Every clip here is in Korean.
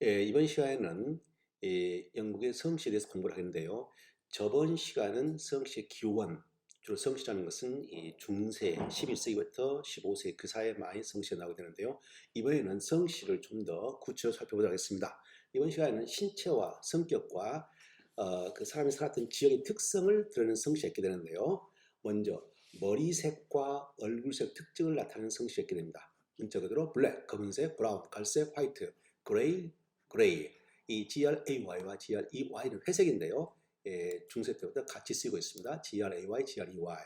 이번 시간에는 영국의 성씨에 대해서 공부를 하는데요. 저번 시간은 성씨의 기원, 주로 성씨라는 것은 이 중세 11세기부터 15세기 그 사이에 많이 성씨가 나오게 되는데요. 이번에는 성씨를 좀 더 구체적으로 살펴보도록 하겠습니다. 이번 시간에는 신체와 성격과 그 사람이 살았던 지역의 특성을 드러내는 성씨가 있게 되는데요. 먼저 머리색과 얼굴색 특징을 나타내는 성씨가 있게 됩니다. 문자 그대로 블랙, 검은색, 브라운, 갈색, 화이트, 그레이, 이 GRAY와 GREY는 회색인데요. 중세 때부터 같이 쓰이고 있습니다. GRAY, GREY.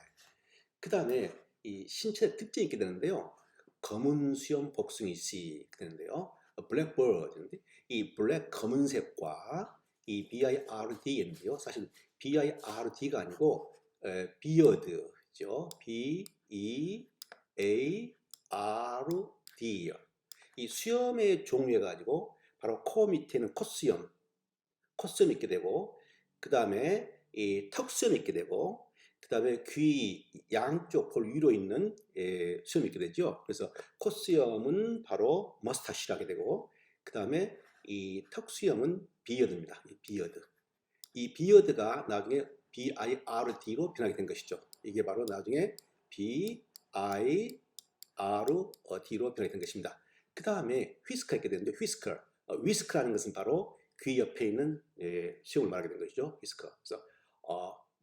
그 다음에 이 신체 특징이 있게 되는데요. 검은 수염 복숭이 씨 되는데요. 블랙버드인데 이 블랙 검은색과 이 BIRD인데요. 사실 BIRD가 아니고 비어드죠. BEARD. 이 수염의 종류해 가지고 바로 코 밑에는 콧수염이 있게 되고, 그 다음에 이 턱수염이 있게 되고, 그 다음에 귀 양쪽 볼 위로 있는 수염이 있게 되죠. 그래서 콧수염은 바로 머스타시를 하게 되고, 그 다음에 이 턱수염은 비어드입니다. 이 비어드가 나중에 BIRD로 변하게 된 것이죠. 이게 바로 나중에 BIRD로 변하게 된 것입니다. 그 다음에 휘스커가 있게 되는데, 위스크라는 것은 바로 귀 옆에 있는 수염을 말하게 된 것이죠. 위스커. 그래서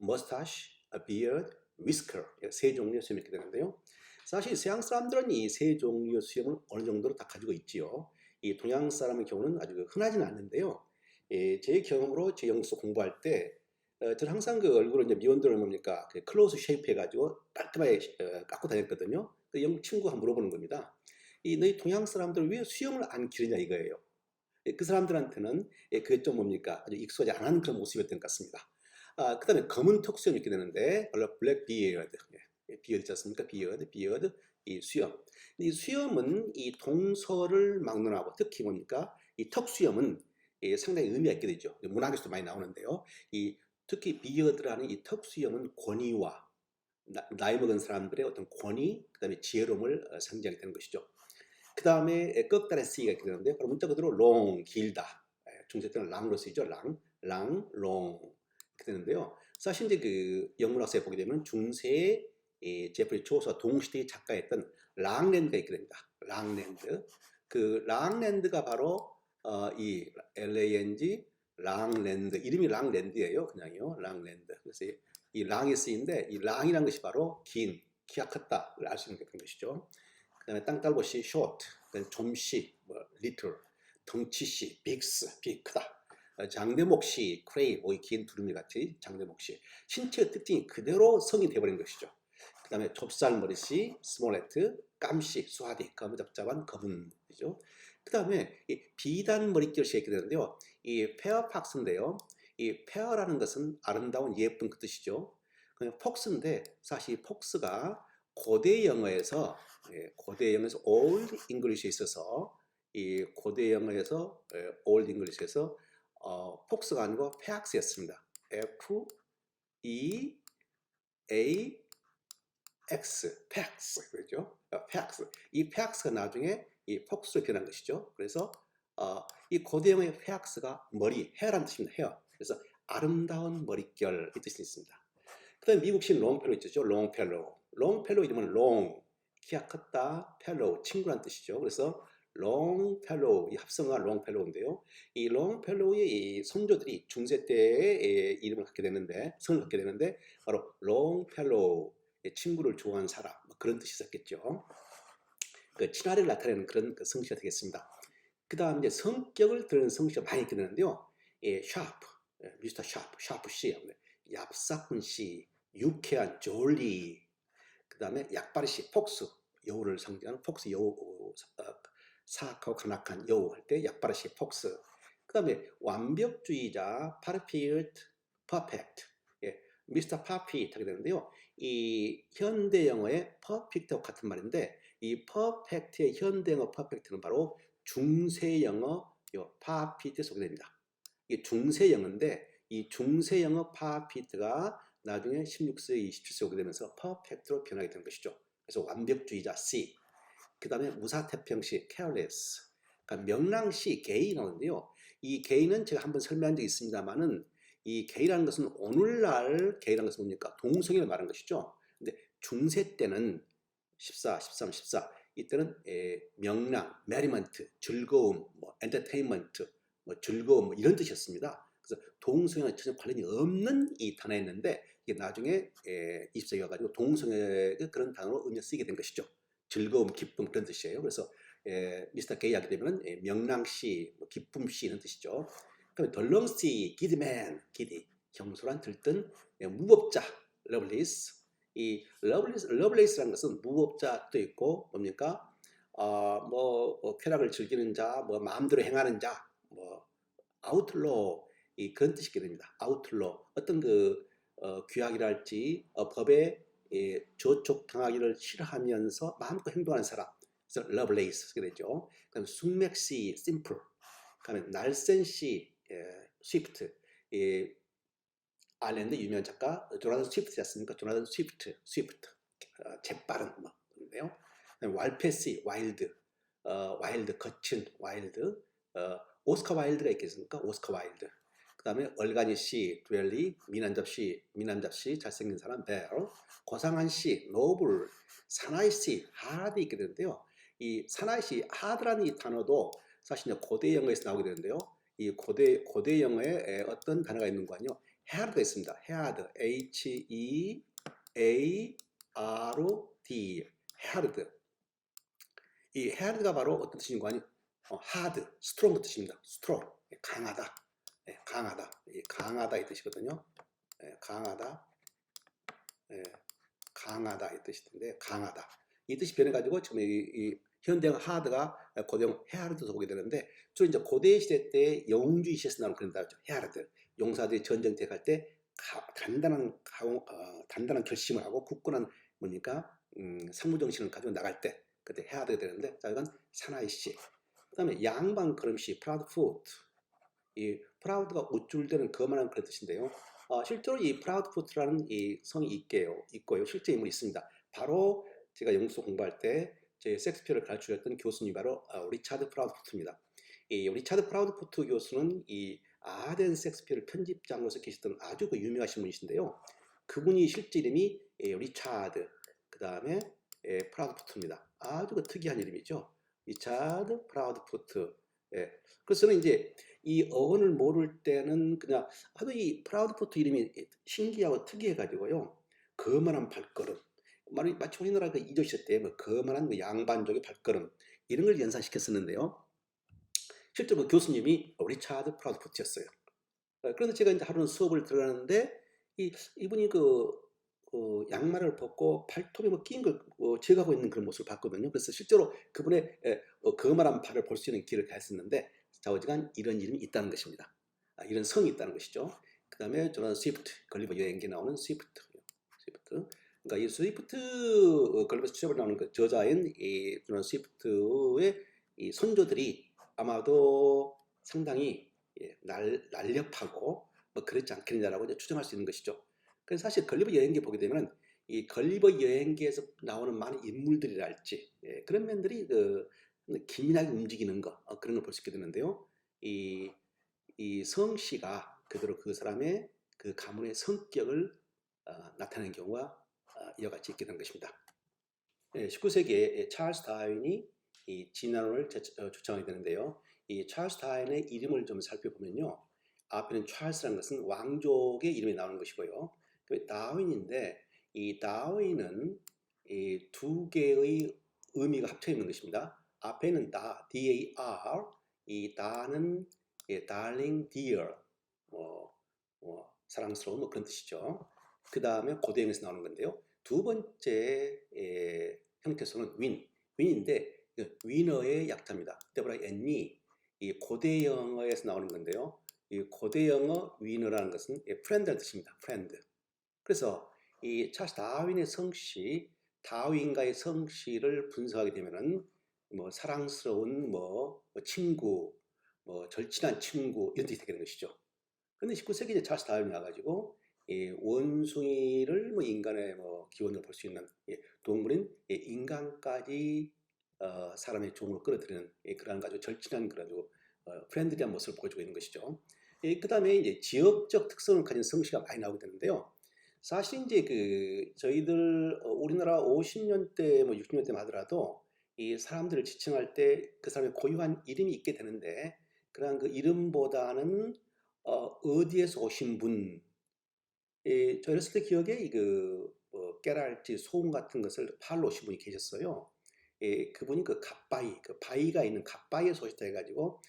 mustache, beard, whisker 세 종류의 수염이 있게 되는데요. 사실 서양 사람들은 이 세 종류의 수염을 어느 정도로 다 가지고 있지요. 이 동양 사람의 경우는 아주 흔하지는 않는데요. 제 경험으로 제 영국에서 공부할 때 저는 항상 그 얼굴을 이제 미원들을 뭡니까 그 클로즈 쉐이프 해가지고 깔끔하게 깎고 다녔거든요. 그 영국 친구가 물어보는 겁니다. 이 너희 동양 사람들 왜 수염을 안 기르냐 이거예요. 그 사람들한테는 그게 좀 뭡니까 아주 익숙하지 않은 그런 모습이었던 것 같습니다. 그 다음에 검은 턱수염이 이렇게 되는데 블랙 비어드, 비어드 있지 않습니까? 비어드, 이 수염. 이 수염은 이 동서를 막론하고 특히 뭡니까 이 턱수염은 상당히 의미가 있게 되죠. 문학에서도 많이 나오는데요. 이 특히 비어드라는 이 턱수염은 권위와 나이 먹은 사람들의 어떤 권위, 그 다음에 지혜로움을 상징하게 되는 것이죠. 그 다음에 꺽다리 C가 이렇게 되는데 바로 문자 그대로 long, 길다. 중세 때는 랑으로 쓰이죠. long 이렇게 되는데요. 사실 이제 그 영문학사에 보게 되면 중세의 제프리 초서 동시대의 작가였던 랑랜드가 있게 됩니다. 랑랜드. 그 랑랜드가 바로 이 LANG 랑랜드 이름이 랑랜드예요. 그냥요. 랑랜드. 그래서 이 랑이 쓰이는데 이 랑이라는 것이 바로 긴, 키가 컸다를 알 수 있는 그런 것이죠. 그 다음에 땅딸보시 short, 좀씨, little, 덩치씨, 빅 크다. 장대목씨, 크레이, 긴 두루미 같이 장대목씨. 신체의 특징이 그대로 성이 되어버린 것이죠. 그 다음에 좁쌀머리씨, 스몰레트, 깜씨, 수하디, 거무잡잡한 거분이죠. 그 다음에 비단 머릿결씨 이렇게 되는데요. 이 페어팍스인데요. 이 페어라는 것은 아름다운 예쁜 그 뜻이죠. 그냥 폭스인데 사실 폭스가 고대 영어에서 Old English에 있어서 이 고대 영어에서 Old English에서 폭스가 아니고 페악스였습니다. F-E-A-X, 페악스 그렇죠? 페악스. 이 페악스가 나중에 이 폭스로 변한 것이죠. 그래서 이 고대 영어의 페악스가 머리, 헤어라는 뜻입니다. 헤어. 그래서 아름다운 머릿결 이 뜻이 있습니다. 그 다음에 미국식 롱펠로 있죠. 롱펠로 이름은 롱, 키가 컸다, 펠로우, 친구란 뜻이죠. 그래서 롱펠로우, 이 합성어가 롱펠로우인데요. 이 롱펠로우의 이 선조들이 중세 때의 이름을 갖게 되는데, 성을 갖게 되는데, 바로 롱펠로우, 친구를 좋아하는 사람, 그런 뜻이 있었겠죠. 그 친화를 나타내는 그런 그 성씨가 되겠습니다. 그 다음 이제 성격을 드러내는 성씨가 많이 있게 되는데요. 샤프, 미스터 샤프 씨, 얍사꾼 씨, 유쾌한 졸리, 그 다음에 약바리 씨, 폭스, 여우를 상징하는 폭스 여우, 사악하고 간악한 여우 할 때 약바리 씨, 폭스. 그 다음에 완벽주의자, 파르피트, 퍼펙트, 미스터 파피 하게 되는데요. 이 현대 영어의 퍼펙트와 같은 말인데 이 퍼펙트의 현대 영어 퍼펙트는 바로 중세 영어 파피트에 소개됩니다. 이게 중세 영어인데 이 중세 영어 파피트가 나중에 16세, 27세 오게 되면서 퍼펙트로 변하게 된 것이죠. 그래서 완벽주의자 C, 그 다음에 무사태평시 careless, 그러니까 명랑시 게이 나오는데요. 이 게이는 제가 한번 설명한 적이 있습니다만은 이 게이라는 것은 오늘날 게이라는 것은 뭡니까? 동성애를 말하는 것이죠. 근데 중세 때는 14, 13, 14 이때는 명랑, 메리먼트, 즐거움, 뭐 엔터테인먼트, 뭐 즐거움 뭐 이런 뜻이었습니다. 그래서 동성애와 전혀 관련이 없는 이 단어였는데 이게 나중에 20세기 와가지고 동성애 그런 단어로 의미를 쓰게 된 것이죠. 즐거움, 기쁨 그런 뜻이에요. 그래서 미스터 게이 하게 되면 명랑시, 뭐 기쁨시 이런 뜻이죠. 그다음에 덜렁시, 기드맨, 기디, 경솔한 들뜬 무법자, 러블리스. 이 러블리스라는 것은 무법자도 있고 뭡니까? 쾌락을 즐기는 자, 뭐 마음대로 행하는 자, 뭐 아우틀로 이 그런 뜻이게 됩니다. 아우틀로 어떤 규약이랄지 법에 저촉당하기를 싫어하면서 마음껏 행동하는 사람. 그래서 러블레이스게 되죠. 그다음에 숙맥시, 심플. 그다음에 날쌘시, 스위프트. 아일랜드 유명한 작가 조나단 스위프트지 않습니까? 조나단 스위프트. 재빠른 음악인데요. 왈페시, 와일드, 와일드, 거친, 와일드, 오스카 와일드가 있겠습니까? 오스카 와일드. 그 다음에 얼간이 씨, 두엘리, 미남잡 씨, 잘생긴 사람, 벨, 고상한 씨, 노블, 사나이 씨, 하드 있게 되는데요. 이 사나이 씨, 하드라는 이 단어도 사실 고대 영어에서 나오게 되는데요. 이 고대 영어에 어떤 단어가 있는 거 아니요? 헤아드가 있습니다. 헤아드, H-E-A-R-D, 헤아드. 이 헤아드가 바로 어떤 뜻인 거 아니? 하드, 스트롱 뜻입니다. 스트롱, 강하다, 강하다, 강하다 이 뜻이거든요. 강하다, 강하다 이 뜻인데 강하다. 이 뜻이 변해가지고 지금 이 현대형 하드가 고대형 헤아르드로 오게 되는데 주로 이제 고대 시대 때 영웅주의 시에서 나오는 그런 단어죠. 헤아르드. 용사들이 전쟁 대할 때 단단한 결심을 하고 굳건한 뭡니까 상무 정신을 가지고 나갈 때 그때 헤아르드가 되는데 자 이건 사나이 씨. 그다음에 양반 걸음씨 프라우드 푸트. 이 프라우드가 우쭐대는 거만한 그런 뜻인데요. 실제로 이 프라우드 푸트라는 이 성이 있고요. 실제 인물이 있습니다. 바로 제가 영국서 공부할 때 제 섹스피어를 가르쳐줬던 교수님이 바로 리차드 프라우드 푸트입니다. 이 리차드 프라우드 푸트 교수는 이 아덴 섹스피어를 편집장으로서 계셨던 아주 유명하신 분이신데요. 그분이 실제 이름이 리차드, 그 다음에 프라우드 푸트입니다. 아주 특이한 이름이죠. 리차드 프라우드 푸트. 그래서 저는 이제 이 어원을 모를 때는 그냥 아주 이 프라우드 푸트 이름이 신기하고 특이해가지고요. 거만한 발걸음. 마치 우리나라 이조 시대 때 거만한 양반족의 발걸음 이런 걸 연상시켰었는데요. 실제로 교수님이 리차드 프라우드 푸트였어요. 그런데 제가 이제 하루는 수업을 들어가는데 이분이 양말을 벗고 발톱에 낀 걸 제거하고 있는 그런 모습을 봤거든요. 그래서 실제로 그분의 거만한 발을 볼 수 있는 기회를 가졌었는데 좌우지간 이런 이름이 있다는 것입니다. 이런 성이 있다는 것이죠. 그 다음에 저는 스위프트, 걸리버 여행기에 나오는 스위프트. 그러니까 이 스위프트 걸리버스 트래블 나오는 그 저자인 이 저는 스위프트의 이 선조들이 아마도 상당히 날렵하고 뭐 그렇지 않겠느냐라고 이제 추정할 수 있는 것이죠. 그래서 사실 걸리버 여행기 보게 되면 이 걸리버 여행기에서 나오는 많은 인물들이랄지 그런 면들이 기민하게 움직이는 거 그런 걸 볼 수 있게 되는데요. 이 성씨가 그대로 그 사람의 그 가문의 성격을 나타내는 경우가 이와 같이 있게 된 것입니다. 19세기에 찰스 다윈이 이 진화론을 주장하게 되는데요. 이 찰스 다윈의 이름을 좀 살펴보면요. 앞에는 찰스라는 것은 왕족의 이름이 나오는 것이고요. 그 다윈인데 이 다윈은 이 두 개의 의미가 합쳐 있는 것입니다. 앞에는 D-A-R, 이 다는 darling, dear, 사랑스러운 그런 뜻이죠. 그 다음에 고대형에서 나오는 건데요. 두 번째 형태소는 윈인데 위너의 약자입니다. 데보라 앤니 이 고대 영어에서 나오는 건데요. 이 고대 영어 위너라는 것은 프렌드라는 뜻입니다. 프렌드. 그래서 이 찰스 다윈의 성씨, 다윈과의 성씨를 분석하게 되면은 사랑스러운 친구, 절친한 친구 이런 뜻이 되는 것이죠. 그런데 19세기 이제 찰스 다윈이 와가지고 원숭이를 인간의 기원으로 볼 수 있는 동물인 인간까지 사람의 종으로 끌어들이는 그러한 아주 절친한 그런 아주 프렌들리한 모습을 보여주고 있는 것이죠. 그 다음에 이제 지역적 특성을 가진 성씨가 많이 나오게 되는데요. 사실 이제 그 저희들 우리나라 50년대 뭐 60년대 하더라도 이 사람들을 지칭할 때 그 사람의 고유한 이름이 있게 되는데 그러한 그 이름보다는 어디에서 오신 분, 저 어렸을 때 기억에 깨랄지 소금 같은 것을 팔러 오신 분이 계셨어요. 그분이 그 갓바위, 그 바위가 있는 갓바위에서 오셨다 해가지고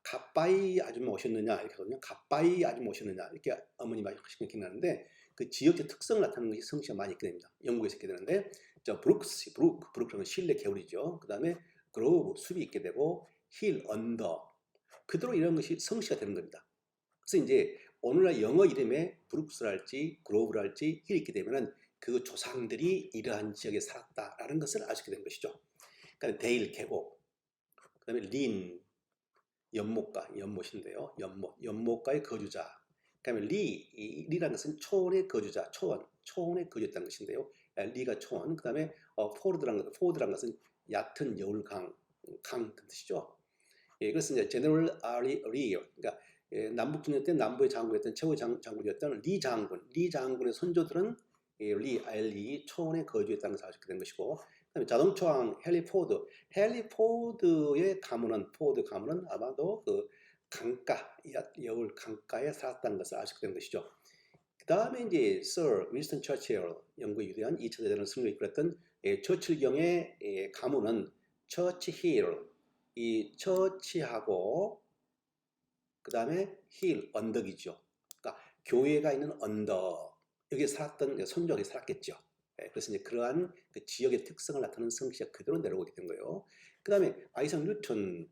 갓바위 아줌마 오셨느냐 이렇게 하거든요. 갓바위 아줌마 오셨느냐 이렇게 어머니 말씀하시는 게 기억나는데 그 지역의 특성을 나타내는 것이 성씨가 많이 있게 됩니다. 영국에서 있게 되는데 브룩은 실내 개울이죠. 그 다음에 그로브 숲이 있게 되고 힐 언더 그대로 이런 것이 성씨가 되는 겁니다. 그래서 이제 오늘날 영어 이름에 브룩스랄지 그로브랄지 힐이 있게 되면은 그 조상들이 이러한 지역에 살았다라는 것을 알 수 있게 된 것이죠. 그러니까 데일 계곡, 그다음에 린 연못가, 연못인데요. 연못가의 거주자. 그다음에 리라는 것은 초원의 거주자, 초원에 거주했다는 것인데요. 리가 초원. 그다음에 포드라는 것은 얕은 여울강, 강 뜻이죠. 그래서 이제 제너럴 리, 그러니까 남북전쟁 때 남부의 장군이었던 최고의 장군이었던 리 장군의 선조들은 리 초원에 거주했다는 것을 알게 된 것이고, 그다음에 자동차왕 헨리 포드의 포드 가문은 아마도 그 강가, 여울 강가에 살았다는 것을 알 수 있게 된 것이죠. 그 다음에 이제 Sir 윈스턴 처칠, 영국의 위대한 2차 대전을 승리를 이끌었던 처칠경의 가문은 처치힐, 이 처치하고 그 다음에 힐, 언덕이죠. 그러니까 교회가 있는 언덕, 여기에 살았던 선조들이 살았겠죠. 그래서 이제 그러한 그 지역의 특성을 나타내는 성씨가 그대로 내려오게 된 거예요. 그 다음에 아이작 뉴턴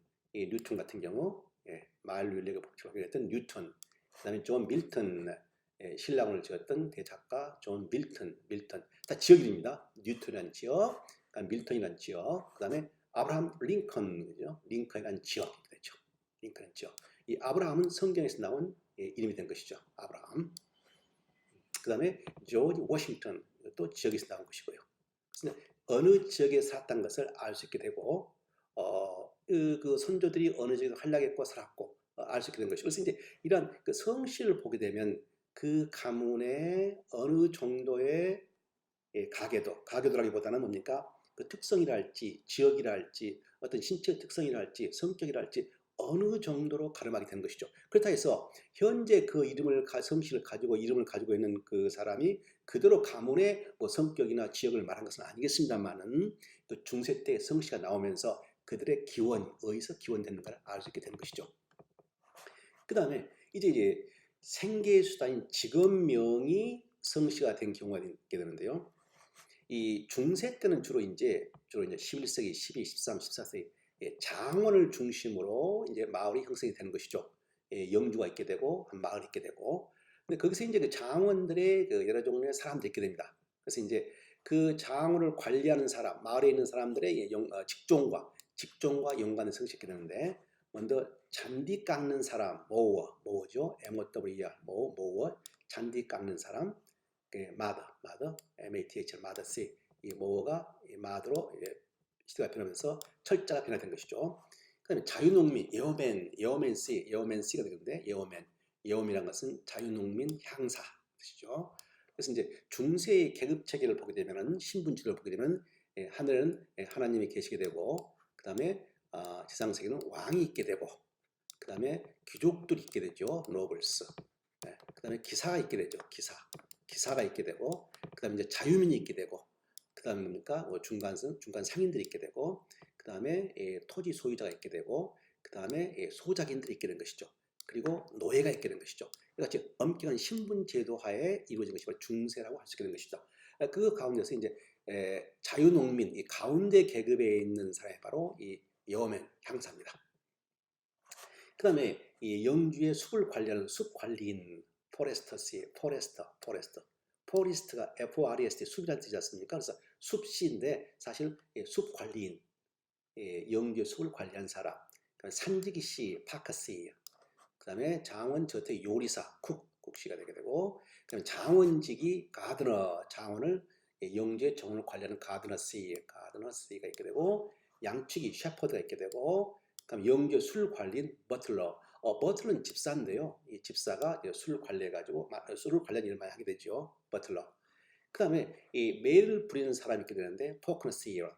같은 경우 마을 윤리학을 복잡하게 했던 뉴턴, 그 다음에 존 밀턴, 신랑을 지었던 대작가 존 밀턴 다 지역 이름입니다. 뉴턴이라는 지역, 밀턴이라는 지역, 그 다음에 아브라함 링컨이죠. 링컨이라는 지역이 되죠. 링컨이라는 지역. 이 아브라함은 성경에서 나온 이름이 된 것이죠. 아브라함. 그 다음에 조지 워싱턴, 또 지역에서 나온 것이고요. 그래서 어느 지역에 살았다는 것을 알 수 있게 되고 그 선조들이 어느 지역에 활약했고 살았고 알 수 있게 된 것이죠. 그래서 이제 이런 그 성씨를 보게 되면 그 가문의 어느 정도의 가계도라기보다는 뭡니까? 그 특성이랄지 지역이랄지 어떤 신체 특성이랄지 성격이랄지 어느 정도로 가름하게 되는 것이죠. 그렇다 해서 현재 그 성씨를 가지고 이름을 가지고 있는 그 사람이 그대로 가문의 뭐 성격이나 지역을 말한 것은 아니겠습니다만은 그 중세 때 성씨가 나오면서 그들의 기원, 어디서 기원됐는가를 알 수 있게 되는 것이죠. 그 다음에 이제 생계 수단인 직업명이 성씨가 된 경우가 있게 되는데요. 이 중세 때는 주로 이제 11세기, 12, 13, 14세기 장원을 중심으로 이제 마을이 형성이 되는 것이죠. 영주가 있게 되고 한 마을이 있게 되고, 근데 거기서 이제 그 장원들의 그 여러 종류의 사람들이 있게 됩니다. 그래서 이제 그 장원을 관리하는 사람, 마을에 있는 사람들의 직종과 연관을 성취하게 되는데, 먼저 잔디 깎는 사람, 모어죠. MOWER, 모어, 잔디 깎는 사람. 마더, MATH, 마더 C. 이 모어가 마더로 시대가 변하면서 철자가 변화된 것이죠. 그다음에 자유농민, 예어맨 C가 되는데 예어맨이란 것은 자유농민 향사 뜻이죠. 그래서 이제 중세의 계급 체계를 보게 되면은 신분제를 보게 되면 하늘은 하나님이 계시게 되고, 그다음에 지상 세계는 왕이 있게 되고, 그다음에 귀족들이 있게 되죠. 노블스. 그다음에 기사가 있게 되죠. 기사가 있게 되고, 그다음에 이제 자유민이 있게 되고, 그다음에 뭡니까? 중간 상인들이 있게 되고, 그다음에 토지 소유자가 있게 되고, 그다음에 소작인들이 있게 된 것이죠. 그리고 노예가 있게 된 것이죠. 그러니까 엄격한 신분 제도 하에 이루어진 것이 바로 중세라고 할 수 있게 된 것이죠. 그 가운데서 이제 자유농민, 이 가운데 계급에 있는 사람이 바로 이 여맨 향사입니다. 그다음에 이 영주의 숲을 관리하는 숲 관리인 포레스트가 FOREST 숲이라는 뜻이지 않습니까? 그래서 숲시인데 사실 숲 관리인, 영주의 숲을 관리한 사람. 산지기시, 파커시. 그다음에 장원저택 요리사, 국시가 되게 되고, 그다음에 장원직이 가드너, 장원을 영주의 정원을 관리하는 가드너시가 있게 되고, 양치기 셰퍼드가 있게 되고, 그다음 영주 술 관리인 버틀러. 버틀러는 집사인데요. 이 집사가 이제 술 관리해가지고 술을 관련 일을 많이 하게 되죠. 버틀러. 그다음에 이 매를 부리는 사람이 있게 되는데 포크너 시어.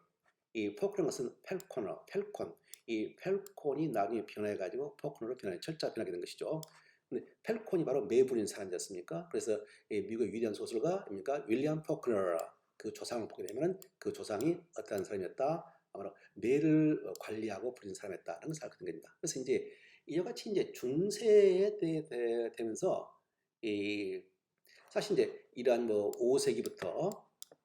이 포크너 것은 펠코너, 펠콘. 이 펠콘이 나중에 변해가지고 포크너로 변해 철자 변하게 된 것이죠. 근데 펠콘이 바로 매 부리는 사람이지 않습니까? 그래서 미국의 위대한 소설가입니까? 윌리엄 포크너 그 조상을 보게 되면은 그 조상이 어떠한 사람이었다? 바로 매를 관리하고 부리는 사람이었다라는 것을 알게 된 겁니다. 그래서 이제 이와 같이 이제 중세에 되면서 이 사실 이제 이러한 뭐 5세기부터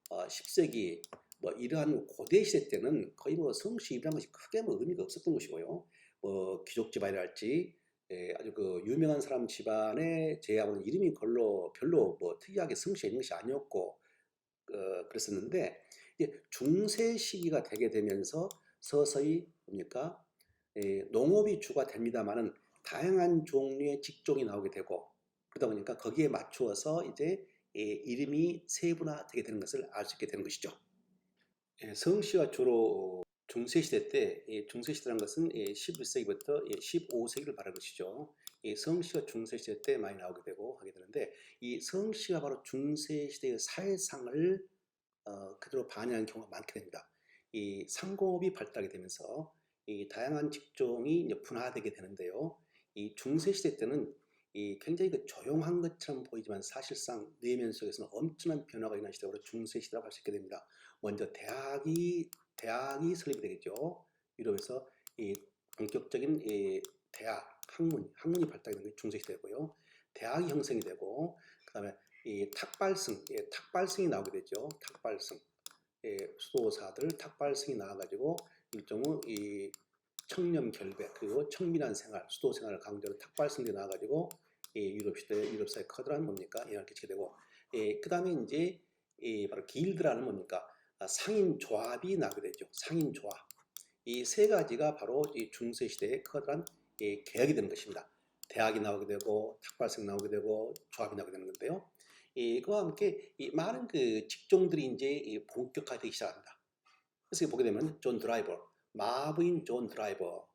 10세기 뭐 이러한 고대 시대 때는 거의 뭐 성씨입이라는 것이 크게 뭐 의미가 없었던 것이고요. 뭐 귀족 집안이랄지 아주 그 유명한 사람 집안의 제하고는 이름이 별로 뭐 특이하게 성씨가 있는 것이 아니었고 그랬었는데 이제 중세 시기가 되게 되면서 서서히 뭡니까 농업이 주가 됩니다만은 다양한 종류의 직종이 나오게 되고 그러다 보니까 거기에 맞추어서 이제 이름이 세분화되게 되는 것을 알 수 있게 되는 것이죠. 성씨가 주로 중세시대 때, 중세시대라는 것은 11세기부터 15세기를 말하는 것이죠. 성씨가 중세시대 때 많이 나오게 되고 하게 되는데 이 성씨가 바로 중세시대의 사회상을 그대로 반영하는 경우가 많게 됩니다. 이 상공업이 발달하게 되면서 이 다양한 직종이 이제 분화되게 되는데요. 이 중세시대 때는 이 굉장히 그 조용한 것처럼 보이지만 사실상 내면 속에서는 엄청난 변화가 일어난 시대로 중세시대라고 할 수 있게 됩니다. 먼저 대학이 설립이 되겠죠. 유럽에서 이 본격적인 학문이 발달되는 게 중세시대고요. 대학이 형성이 되고 그다음에 이 탁발승이 나오게 되죠. 탁발승. 수도사들 탁발승이 나와가지고 일종의 이 청렴 결백 그리고 청민한 생활, 수도 생활을 강조하는 탁발승들이 나와가지고 유럽 사회 커다란 뭡니까 영향을 끼치게 되고 그 다음에 이제 바로 길드라는 뭡니까 상인 조합이 나게 되죠. 상인 조합. 이 세 가지가 바로 이 중세 시대의 커다란 개혁이 되는 것입니다. 대학이 나오게 되고 탁발성 나오게 되고 조합이 나오게 되는 건데요. 그와 함께 이 많은 그 직종들이 이제 본격화되기 시작합니다. 그래서 보게 되면 존 드라이버, 마부인 존 드라이버,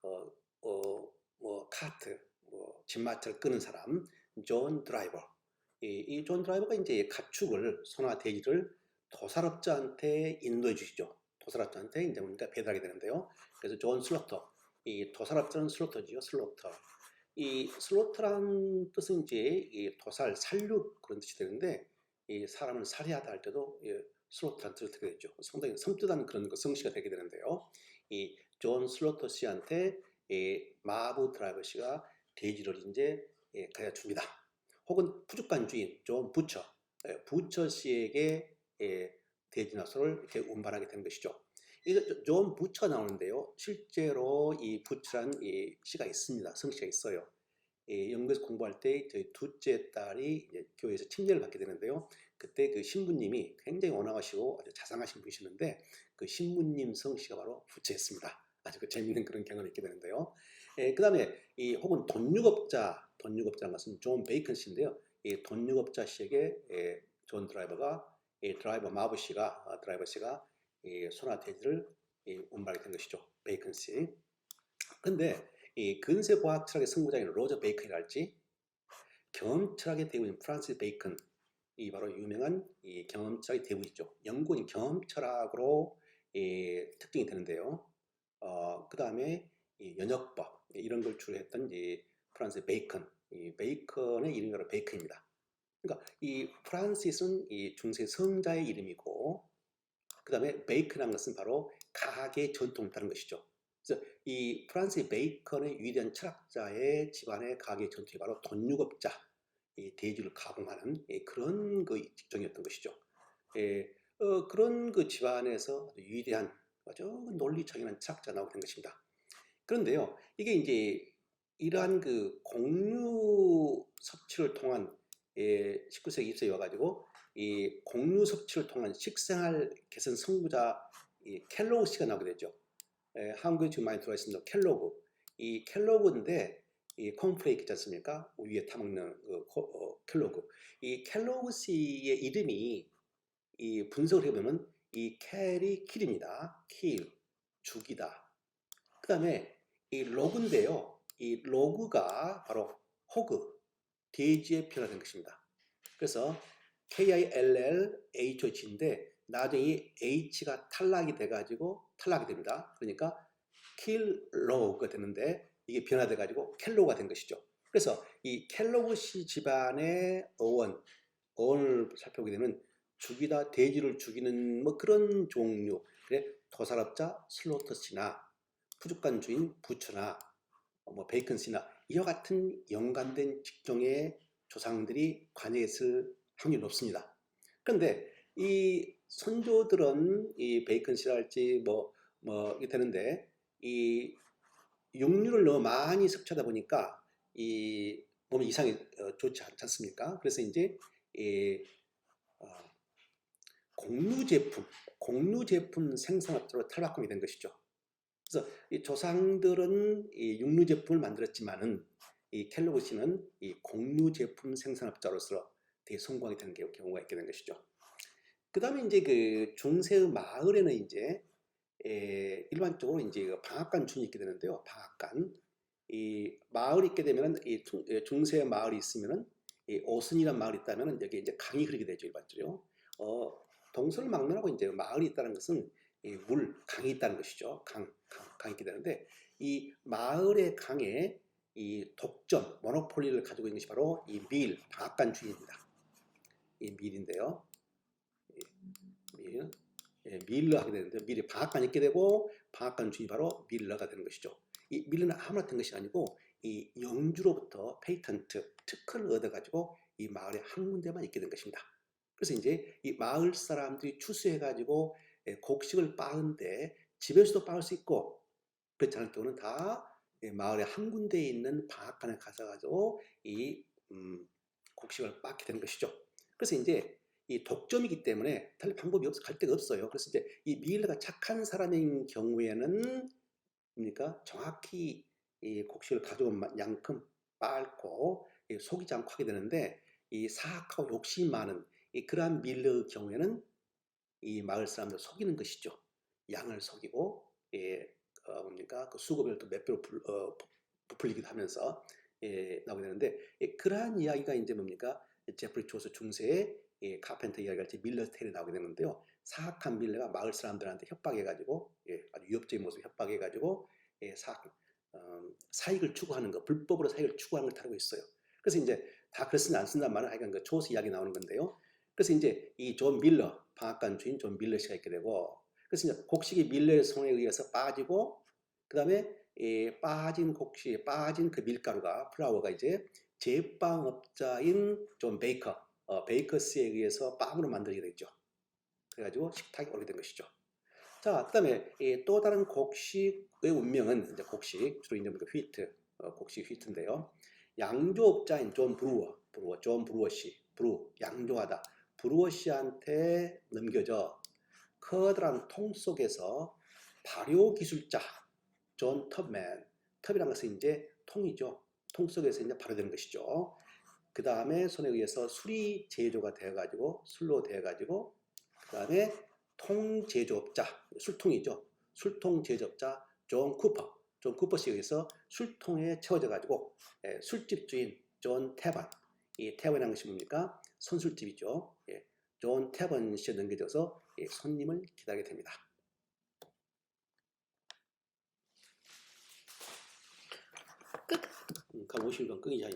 어, 뭐 카트, 뭐 짐마트를 끄는 사람, 존 드라이버. 이존 드라이버가 이제 가축을 소나 돼지를 도살업자한테 인도해 주시죠. 도살업자한테 이제 뭔가 배달하게 되는데요. 그래서 존 슬로터, 이 도살업자는 슬로터지요, 슬로터. 이 슬로터란 뜻은 이제 이 도살, 살육 그런 뜻이 되는데 이 사람을 살해하다 할 때도 슬로터란 뜻을 듣게 되죠. 상당히 섬뜩한 그런 성씨가 되게 되는데요. 이 존 슬로터 씨한테 마부 드라이버 씨가 돼지를 이제 가져 줍니다. 혹은 푸주간 주인 존 부처 씨에게 돼지 나소를 이렇게 운반하게 된 것이죠. 존 부처 나오는데요. 실제로 이 부처란 씨가 있습니다. 성씨가 있어요. 영국에서 공부할 때 저희 둘째 딸이 이제 교회에서 침례를 받게 되는데요. 그때 그 신부님이 굉장히 온화하시고 아주 자상하신 분이셨는데 그 신부님 성씨가 바로 부처였습니다. 아주 그 재밌는 그런 경험이 있게 되는데요. 그 다음에 혹은 돈유급자라는 것은 존 베이컨 씨인데요. 이 돈유급자 씨에게 존 드라이버가 드라이버 마부 씨가 드라이버 씨가 소나 돼지를 운반하게 된 것이죠. 베이컨 씨. 근데 이 근세 과학 철학의 선구자인 로저 베이컨이랄지 경험 철학의 대부인 프란시스 베이컨 이 바로 유명한 이 경험 철학의 대부이죠. 영국은 경험 철학으로 특징이 되는데요. 그 다음에 연역법 이런 걸 주로 했던 프란시스 베이컨 이 베이컨의 이름이 바로 베이컨입니다. 그러니까 이 프란시스는 이 중세 성자의 이름이고 그 다음에 베이컨이라는 것은 바로 가학의 전통을 따른 것이죠. 그래서 이 프란시스 베이컨의 위대한 철학자의 집안의 가학의 전통이 바로 돈유급자, 이 돼지를 가공하는 그런 그 직종이었던 것이죠. 그런 그 집안에서 위대한 아주 논리적인 철학자 나오게 된 것입니다. 그런데요, 이게 이제 이러한 그 공유 섭취를 통한 19세기 20세기 와가지고 이 공유 섭취를 통한 식생활 개선 선구자 켈로그 씨가 나오게 되죠. 한국에 지금 많이 들어와 있습니다. 켈로그. 이 켈로그인데 이 콘프레이크 있지 않습니까? 위에 타먹는 켈로그. 이 켈로그 씨의 이름이 이 분석을 해보면 이 켈이 킬입니다. 킬. 죽이다. 그 다음에 이 로그인데요. 이 로그가 바로 호그, 돼지에 변화된 것입니다. 그래서 KILLHOH인데 나중에 이 H가 탈락이 돼가지고 탈락이 됩니다. 그러니까 킬로우가 되는데 이게 변화돼가지고 켈로우가 된 것이죠. 그래서 이 켈로우시 집안의 어원을 살펴보게 되면 죽이다, 돼지를 죽이는 뭐 그런 종류, 그래 도살업자 슬로터시나 푸주간 주인 부처나 뭐 베이컨시나 이와 같은 연관된 직종의 조상들이 관여에 있을 확률이 높습니다. 그런데 이 선조들은 이 베이컨시랄지 이게 되는데 이 육류를 너무 많이 섭취하다 보니까 이 몸에 이상이 좋지 않지 않습니까? 그래서 이제 이 어, 공유 제품 생산업자로 탈바꿈이 된 것이죠. 그래서 이 조상들은 이 육류 제품을 만들었지만은 이 켈로그씨는 이 공유 제품 생산업자로서 되게 성공하게 되는 경우가 있게 된 것이죠. 그 다음에 이제 그 중세의 마을에는 이제 일반적으로 이제 방앗간 촌이 있게 되는데요. 방앗간 이 마을이 있게 되면은 이 중세 마을이 있으면은 이 오순이란 마을이 있다면은 여기 이제 강이 흐르게 되죠. 일반적으로 동서를 막론하고 이제 마을이 있다는 것은 이 강이 있다는 것이죠. 강이 있게 되는데 이 마을의 강에 이 독점 모노폴리를 가지고 있는 것이 바로 이 방앗간 주인입니다. 이 밀인데요. 밀, 밀러 하게 되는데 밀이 방앗간이 있게 되고 방앗간 주인이 바로 밀러가 되는 것이죠. 이 밀러는 아무나 된 것이 아니고 이 영주로부터 페이턴트 특허를 얻어가지고 이 마을에 한 군데만 있게 된 것입니다. 그래서 이제 이 마을 사람들이 추수해가지고 곡식을 빻은데 집에서도 빻을 수 있고 그렇지 않을 경우는 다 마을에 한 군데에 있는 방앗간에 가서가지고 이 곡식을 빻게 되는 것이죠. 그래서 이제 이 독점이기 때문에 다른 방법이 갈 데가 없어요. 그래서 이제 이 미일러가 착한 사람인 경우에는 뭡니까? 정확히 이 곡식을 가져온 양큼 빻고 속이지 않고 하게 되는데 이 사악하고 욕심이 많은 그러한 밀러의 경우에는 이 마을 사람들 속이는 것이죠. 양을 속이고 뭡니까? 그 수고비를 또 몇 배로 부풀리기도 하면서 나오게 되는데 그러한 이야기가 이제 뭡니까? 제프리 조스 중세의 카펜터 이야기가 이제 밀러 스테일에 나오게 되는데요. 사악한 밀러가 마을 사람들한테 협박해가지고 아주 위협적인 모습 협박해가지고 사익을 추구하는 거, 불법으로 사익을 추구하는 걸 다루고 있어요. 그래서 이제 다 그렇습니다. 안 쓴단 말은 하여간 그 조스 이야기 나오는 건데요. 그래서 이제 이 존 밀러, 방앗간 주인 존 밀러 씨가 있게 되고, 그래서 이제 곡식이 밀러의 손에 의해서 빠지고, 그 다음에 빠진 곡식, 빠진 그 밀가루가, 플라워가 이제 제빵업자인 존 베이커스에 의해서 빵으로 만들게 되죠. 그래가지고 식탁에 오게 된 것이죠. 자, 그다음에 또 다른 곡식의 운명은 이제 곡식 주로 이제 휘트, 곡식 휘트인데요. 양조업자인 존 브루어 씨, 양조하다. 브루어 씨한테 넘겨져 커다란 통 속에서 발효 기술자 존 텁이라는 것은 이제 통이죠. 통 속에서 이제 발효되는 것이죠. 그 다음에 손에 의해서 술이 제조가 되어가지고 술로 되어가지고 그 다음에 통 제조업자 술통이죠. 술통 제조업자 존 쿠퍼 씨에 의해서 술통에 채워져 가지고 술집 주인 존 태번 이 태번이라는 것이 뭡니까? 선술집이죠. 존 태번 씨에 넘겨져서 손님을 기다리게 됩니다. 끝. 看我是一个更加